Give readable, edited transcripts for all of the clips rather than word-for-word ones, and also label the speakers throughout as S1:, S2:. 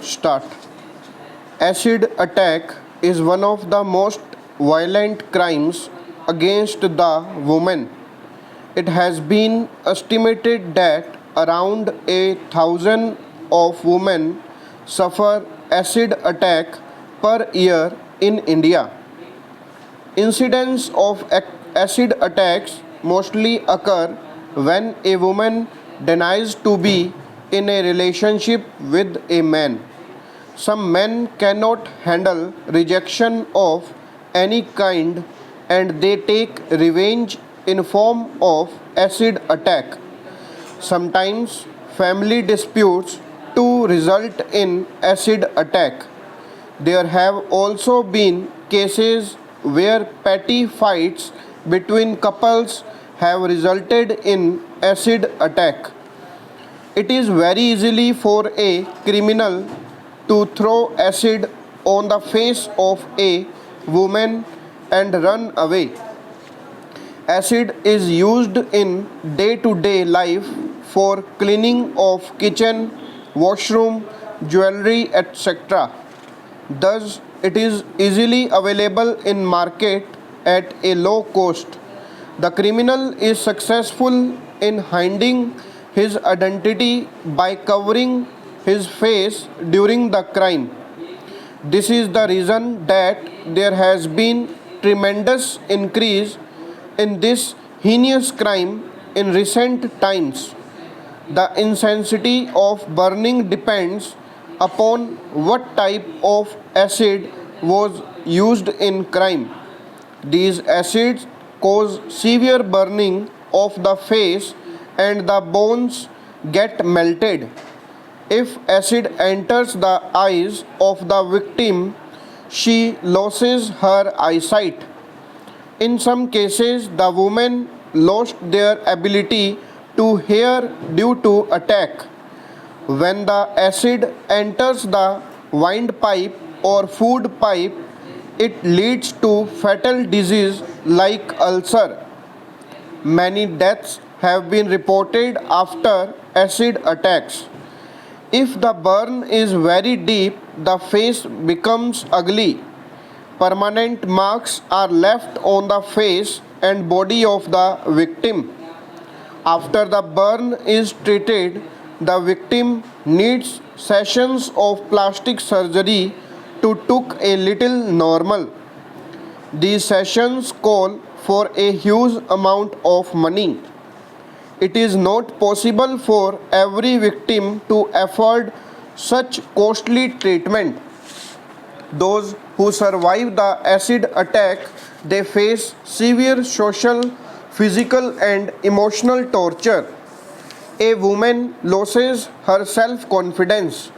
S1: start. Acid attack is one of the most violent crimes against the woman. It has been estimated that around 1,000 of women suffer acid attack per year in India. Incidents of acid attacks mostly occur when a woman denies to be in a relationship with a man. Some men cannot handle rejection of any kind and they take revenge in form of acid attack. Sometimes family disputes too result in acid attack. There have also been cases where petty fights between couples have resulted in acid attack. It is very easily for a criminal to throw acid on the face of a woman and run away. Acid is used in day-to-day life for cleaning of kitchen, washroom, jewelry, etc. Thus, it is easily available in market at a low cost. The criminal is successful in hiding his identity by covering his face during the crime. This is the reason that there has been tremendous increase in this heinous crime in recent times. The intensity of burning depends upon what type of acid was used in crime. These acids cause severe burning of the face and the bones get melted. If acid enters the eyes of the victim, she loses her eyesight. In some cases, the women lost their ability to hear due to attack. When the acid enters the windpipe or food pipe, it leads to fatal disease like ulcer. Many deaths have been reported after acid attacks. If the burn is very deep, the face becomes ugly. Permanent marks are left on the face and body of the victim. After the burn is treated, the victim needs sessions of plastic surgery to look a little normal. These sessions call for a huge amount of money. It is not possible for every victim to afford such costly treatment. Those who survive the acid attack, they face severe social, physical and emotional torture. A woman loses her self-confidence.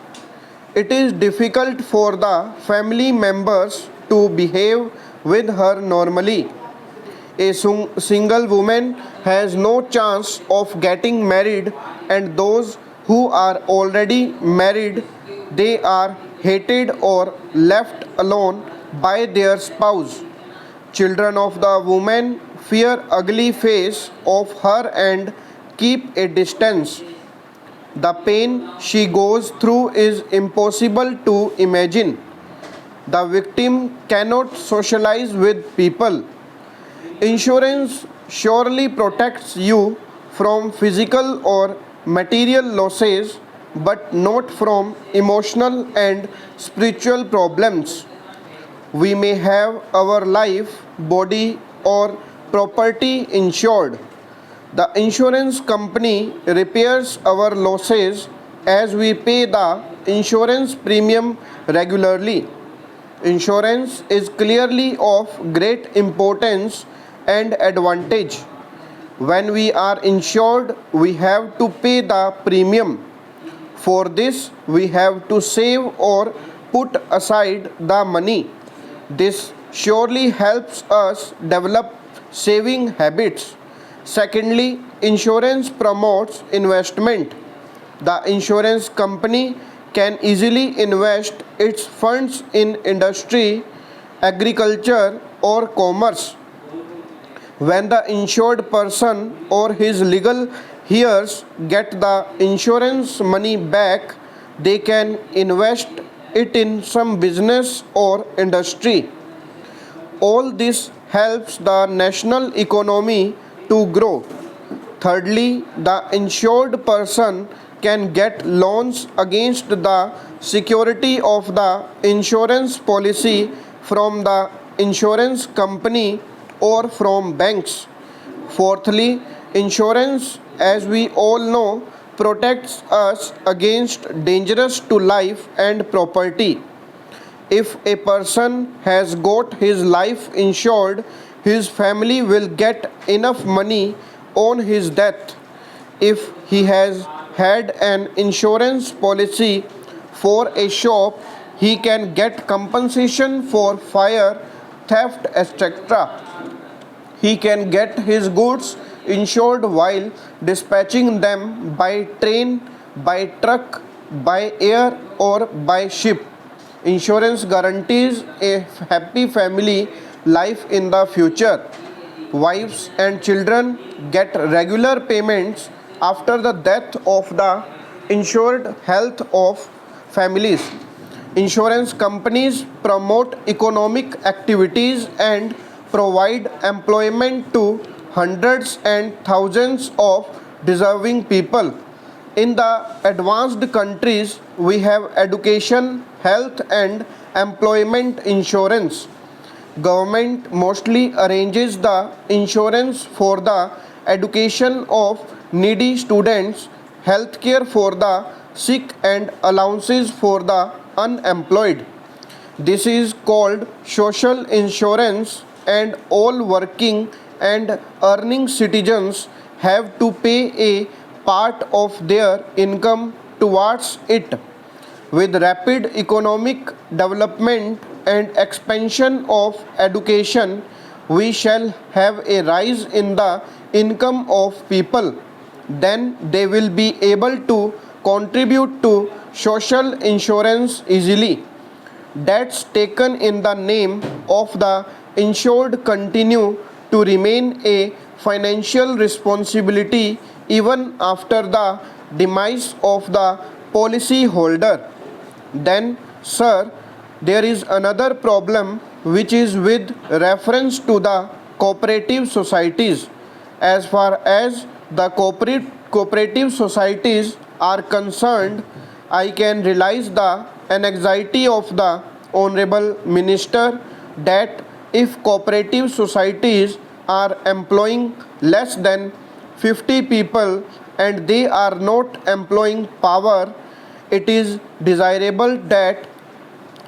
S1: It is difficult for the family members to behave with her normally. A single woman has no chance of getting married, and those who are already married, they are hated or left alone by their spouse. Children of the woman fear ugly face of her and keep a distance. The pain she goes through is impossible to imagine. The victim cannot socialize with people. Insurance surely protects you from physical or material losses, but not from emotional and spiritual problems. We may have our life, body, or property insured. The insurance company repairs our losses as we pay the insurance premium regularly. Insurance is clearly of great importance and advantage. When we are insured, we have to pay the premium. For this, we have to save or put aside the money. This surely helps us develop saving habits. Secondly, insurance promotes investment. The insurance company can easily invest its funds in industry, agriculture, or commerce. When the insured person or his legal heirs get the insurance money back, they can invest it in some business or industry. All this helps the national economy to grow. Thirdly, the insured person can get loans against the security of the insurance policy from the insurance company or from banks. Fourthly, insurance, as we all know, protects us against dangerous to life and property. If a person has got his life insured, his family will get enough money on his death. If he has had an insurance policy for a shop, he can get compensation for fire, theft, etc. He can get his goods insured while dispatching them by train, by truck, by air, or by ship. Insurance guarantees a happy family life in the future. Wives and children get regular payments after the death of the insured health of families. Insurance companies promote economic activities and provide employment to hundreds and thousands of deserving people. In the advanced countries, we have education, health and employment insurance. Government mostly arranges the insurance for the education of needy students, healthcare for the sick and allowances for the unemployed. This is called social insurance, and all working and earning citizens have to pay a part of their income towards it. With rapid economic development and expansion of education, we shall have a rise in the income of people. Then they will be able to contribute to social insurance easily. Debts taken in the name of the insured continue to remain a financial responsibility even after the demise of the policy holder. Then, sir, there is another problem which is with reference to the cooperative societies. As far as the cooperative societies are concerned, I can realize the anxiety of the Honorable Minister that if cooperative societies are employing less than 50 people and they are not employing power, it is desirable that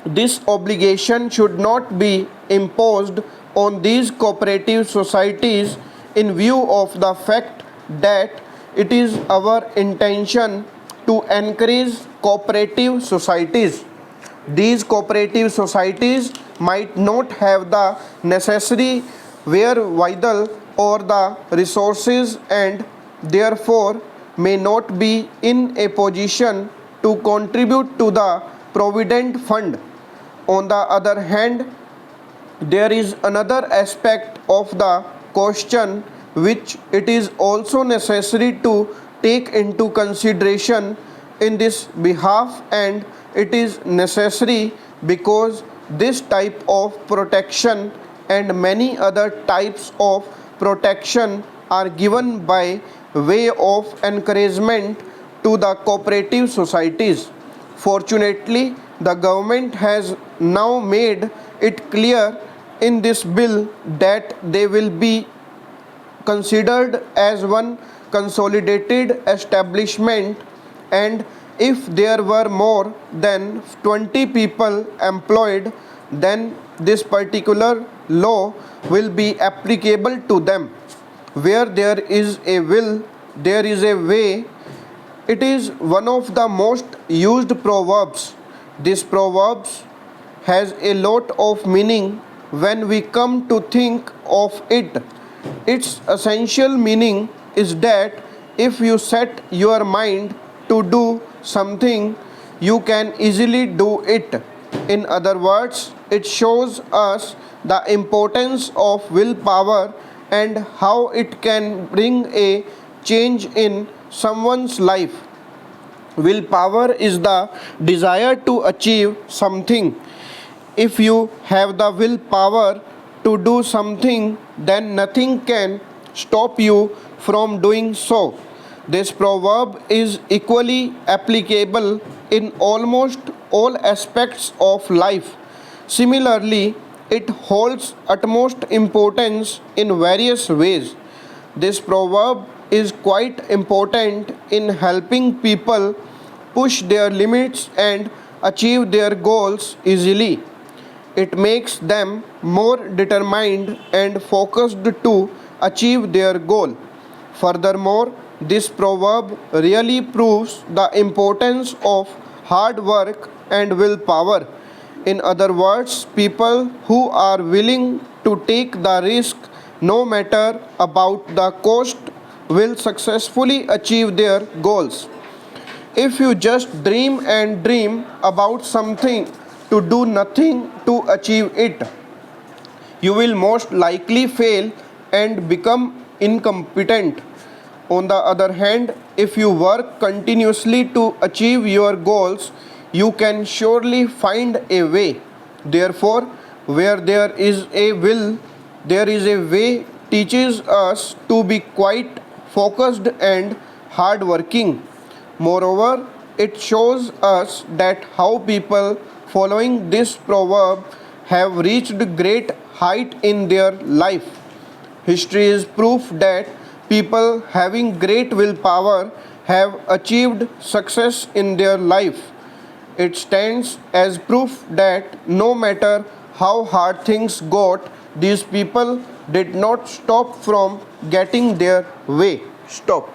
S1: this obligation should not be imposed on these cooperative societies in view of the fact that it is our intention to encourage cooperative societies. These cooperative societies might not have the necessary wherewithal or the resources and therefore may not be in a position to contribute to the provident fund. On the other hand, there is another aspect of the question which it is also necessary to take into consideration in this behalf, and it is necessary because this type of protection and many other types of protection are given by way of encouragement to the cooperative societies. Fortunately, the government has now made it clear in this bill that they will be considered as one consolidated establishment, and if there were more than 20 people employed, then this particular law will be applicable to them. Where there is a will, there is a way. It is one of the most used proverbs. This proverb has a lot of meaning when we come to think of it. Its essential meaning is that if you set your mind to do something, you can easily do it. In other words, it shows us the importance of willpower and how it can bring a change in someone's life. Willpower is the desire to achieve something. If you have the willpower to do something, then nothing can stop you from doing so. This proverb is equally applicable in almost all aspects of life. Similarly, it holds utmost importance in various ways. This proverb is quite important in helping people push their limits and achieve their goals easily. It makes them more determined and focused to achieve their goal. Furthermore, this proverb really proves the importance of hard work and willpower. In other words, people who are willing to take the risk no matter about the cost will successfully achieve their goals. If you just dream and dream about something to do nothing to achieve it, you will most likely fail and become incompetent. On the other hand, if you work continuously to achieve your goals, you can surely find a way. Therefore, where there is a will, there is a way teaches us to be quite focused and hardworking. Moreover, it shows us that how people following this proverb have reached great height in their life. History is proof that people having great willpower have achieved success in their life. It stands as proof that no matter how hard things got, these people did not stop from getting their way. Stop.